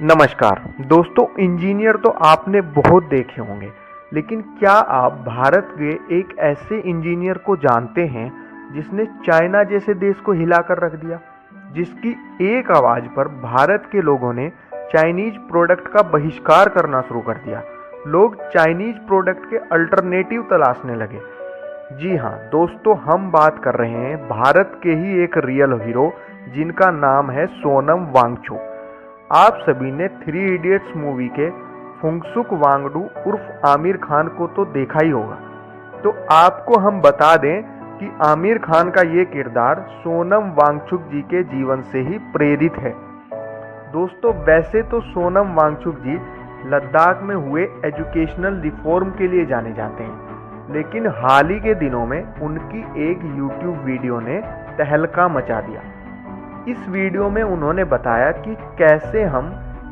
नमस्कार दोस्तों, इंजीनियर तो आपने बहुत देखे होंगे, लेकिन क्या आप भारत के एक ऐसे इंजीनियर को जानते हैं जिसने चाइना जैसे देश को हिलाकर रख दिया, जिसकी एक आवाज पर भारत के लोगों ने चाइनीज प्रोडक्ट का बहिष्कार करना शुरू कर दिया। लोग चाइनीज प्रोडक्ट के अल्टरनेटिव तलाशने लगे। जी हाँ दोस्तों, हम बात कर रहे हैं भारत के ही एक रियल हीरो जिनका नाम है सोनम वांगचुक। आप सभी ने थ्री इडियट्स मूवी के फुंगसुक वांगडू उर्फ आमिर खान को तो देखा ही होगा। तो आपको हम बता दें कि आमिर खान का ये किरदार सोनम वांगचुक जी के जीवन से ही प्रेरित है। दोस्तों, वैसे तो सोनम वांगचुक जी लद्दाख में हुए एजुकेशनल रिफॉर्म के लिए जाने जाते हैं, लेकिन हाल ही के दिनों में उनकी एक यूट्यूब वीडियो ने तहलका मचा दिया। इस वीडियो में उन्होंने बताया कि कैसे हम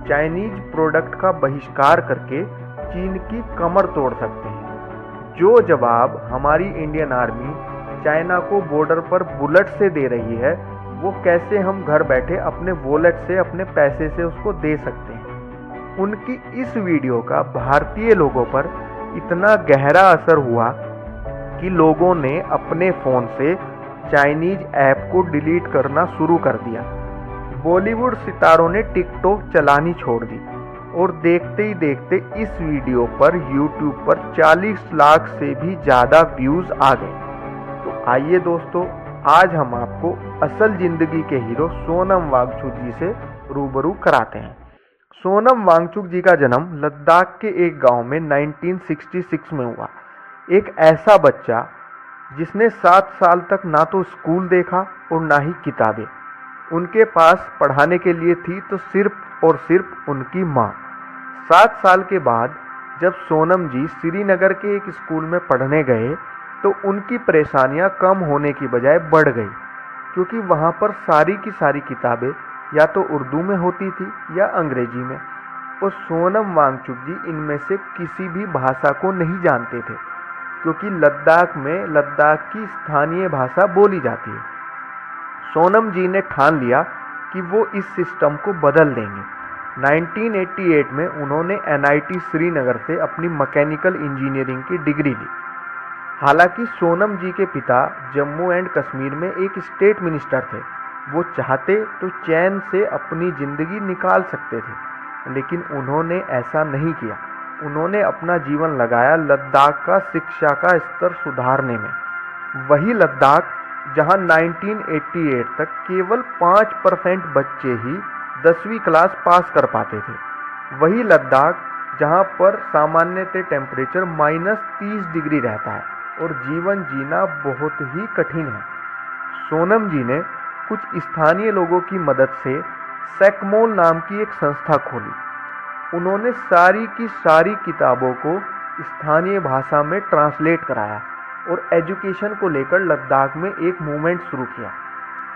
चाइनीज प्रोडक्ट का बहिष्कार करके चीन की कमर तोड़ सकते हैं। जो जवाब हमारी इंडियन आर्मी चाइना को बॉर्डर पर बुलेट से दे रही है, वो कैसे हम घर बैठे अपने वॉलेट से, अपने पैसे से उसको दे सकते हैं। उनकी इस वीडियो का भारतीय लोगों पर इतना गहरा असर हुआ कि लोगों ने अपने फ़ोन से चाइनीज ऐप को डिलीट करना शुरू कर दिया। बॉलीवुड सितारों ने टिकटॉक चलानी छोड़ दी और देखते ही देखते इस वीडियो पर यूट्यूब पर 40 लाख से भी ज़्यादा व्यूज़ आ गए। तो आइए दोस्तों, आज हम आपको असल जिंदगी के हीरो सोनम वांगचुक जी से रूबरू कराते हैं। सोनम वांगचुक जी का जन्म लद्दाख के एक गांव में 1966 में हुआ। एक ऐसा बच्चा जिसने 7 साल तक ना तो स्कूल देखा और ना ही किताबें। उनके पास पढ़ाने के लिए थी तो सिर्फ और सिर्फ उनकी माँ। 7 साल के बाद जब सोनम जी श्रीनगर के एक स्कूल में पढ़ने गए तो उनकी परेशानियाँ कम होने की बजाय बढ़ गई, क्योंकि वहाँ पर सारी की सारी किताबें या तो उर्दू में होती थी या अंग्रेजी में, और सोनम वांगचुक जी इनमें से किसी भी भाषा को नहीं जानते थे, क्योंकि लद्दाख में लद्दाख की स्थानीय भाषा बोली जाती है। सोनम जी ने ठान लिया कि वो इस सिस्टम को बदल देंगे। 1988 में उन्होंने NIT श्रीनगर से अपनी मैकेनिकल इंजीनियरिंग की डिग्री ली। हालांकि सोनम जी के पिता जम्मू एंड कश्मीर में एक स्टेट मिनिस्टर थे। वो चाहते तो चैन से अपनी ज़िंदगी निकाल सकते थे, लेकिन उन्होंने ऐसा नहीं किया। उन्होंने अपना जीवन लगाया लद्दाख का शिक्षा का स्तर सुधारने में। वही लद्दाख जहां 1988 तक केवल 5% बच्चे ही 10वीं क्लास पास कर पाते थे। वही लद्दाख जहां पर सामान्यतः टेम्परेचर -30 डिग्री रहता है और जीवन जीना बहुत ही कठिन है। सोनम जी ने कुछ स्थानीय लोगों की मदद से सैकमोल नाम की एक संस्था खोली। उन्होंने सारी की सारी किताबों को स्थानीय भाषा में ट्रांसलेट कराया और एजुकेशन को लेकर लद्दाख में एक मूवमेंट शुरू किया।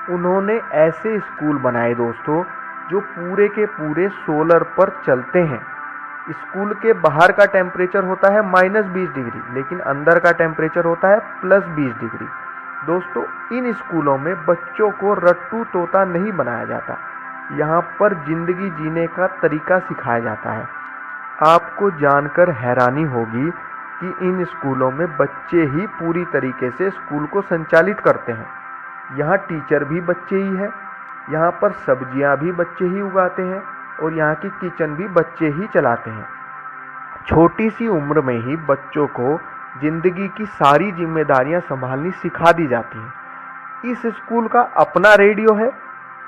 उन्होंने ऐसे स्कूल बनाए दोस्तों जो पूरे के पूरे सोलर पर चलते हैं। स्कूल के बाहर का टेम्परेचर होता है -20 डिग्री, लेकिन अंदर का टेम्परेचर होता है +20 डिग्री। दोस्तों, इन स्कूलों में बच्चों को रट्टू तोता नहीं बनाया जाता। यहाँ पर जिंदगी जीने का तरीका सिखाया जाता है। आपको जानकर हैरानी होगी कि इन स्कूलों में बच्चे ही पूरी तरीके से स्कूल को संचालित करते हैं। यहाँ टीचर भी बच्चे ही हैं, यहाँ पर सब्जियाँ भी बच्चे ही उगाते हैं और यहाँ की किचन भी बच्चे ही चलाते हैं। छोटी सी उम्र में ही बच्चों को जिंदगी की सारी जिम्मेदारियाँ संभालनी सिखा दी जाती हैं। इस स्कूल का अपना रेडियो है,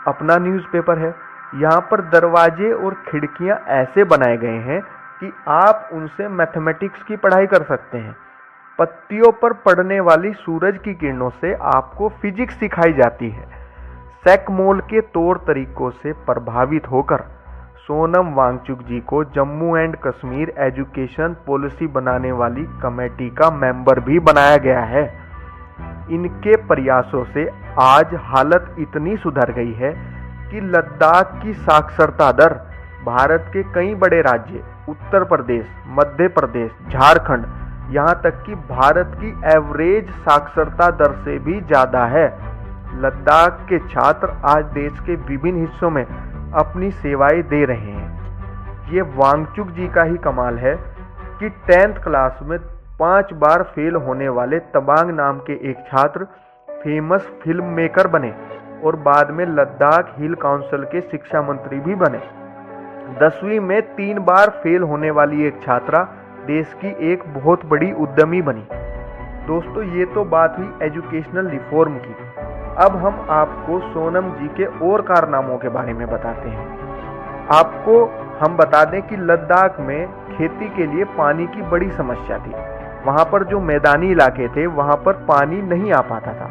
अपना न्यूज़पेपर है। यहाँ पर दरवाजे और खिड़कियाँ ऐसे बनाए गए हैं कि आप उनसे मैथमेटिक्स की पढ़ाई कर सकते हैं। पत्तियों पर पड़ने वाली सूरज की किरणों से आपको फिजिक्स सिखाई जाती है। सैकमोल के तौर तरीकों से प्रभावित होकर सोनम वांगचुक जी को Jammu and Kashmir education policy बनाने वाली कमेटी का मेंबर भी बनाया गया है। इनके प्रयासों से आज हालत इतनी सुधर गई है कि लद्दाख की साक्षरता दर भारत के कई बड़े राज्य, उत्तर प्रदेश, मध्य प्रदेश, झारखंड, यहाँ तक कि भारत की एवरेज साक्षरता दर से भी ज़्यादा है। लद्दाख के छात्र आज देश के विभिन्न हिस्सों में अपनी सेवाएं दे रहे हैं। ये वांगचुक जी का ही कमाल है कि 10th क्लास में 5 बार फेल होने वाले तबांग नाम के एक छात्र फेमस फिल्म मेकर बने और बाद में लद्दाख हिल काउंसिल के शिक्षा मंत्री भी बने। 10वीं में 3 बार फेल होने वाली एक छात्रा देश की एक बहुत बड़ी उद्यमी बनी। दोस्तों, ये तो बात हुई एजुकेशनल रिफॉर्म की। अब हम आपको सोनम जी के और कारनामों के बारे में बताते हैं। आपको हम बता दें कि लद्दाख में खेती के लिए पानी की बड़ी समस्या थी। वहाँ पर जो मैदानी इलाके थे वहाँ पर पानी नहीं आ पाता था।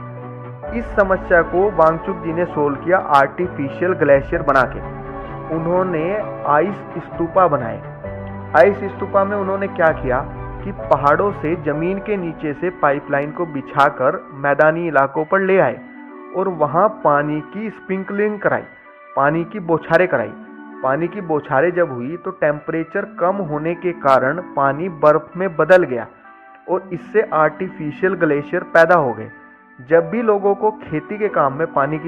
इस समस्या को वांगचुक जी ने सोल्व किया आर्टिफिशियल ग्लेशियर बना के। उन्होंने आइस स्तूपा बनाए। आइस स्तूपा में उन्होंने क्या किया कि पहाड़ों से जमीन के नीचे से पाइपलाइन को बिछाकर मैदानी इलाकों पर ले आए और वहाँ पानी की स्प्रिंकलिंग कराई, पानी की बौछारें कराई। पानी की बौछारें जब हुई तो टेम्परेचर कम होने के कारण पानी बर्फ में बदल गया और इससे आर्टिफिशियल ग्लेशियर पैदा हो गए। जब भी लोगों को खेती के काम में पानी की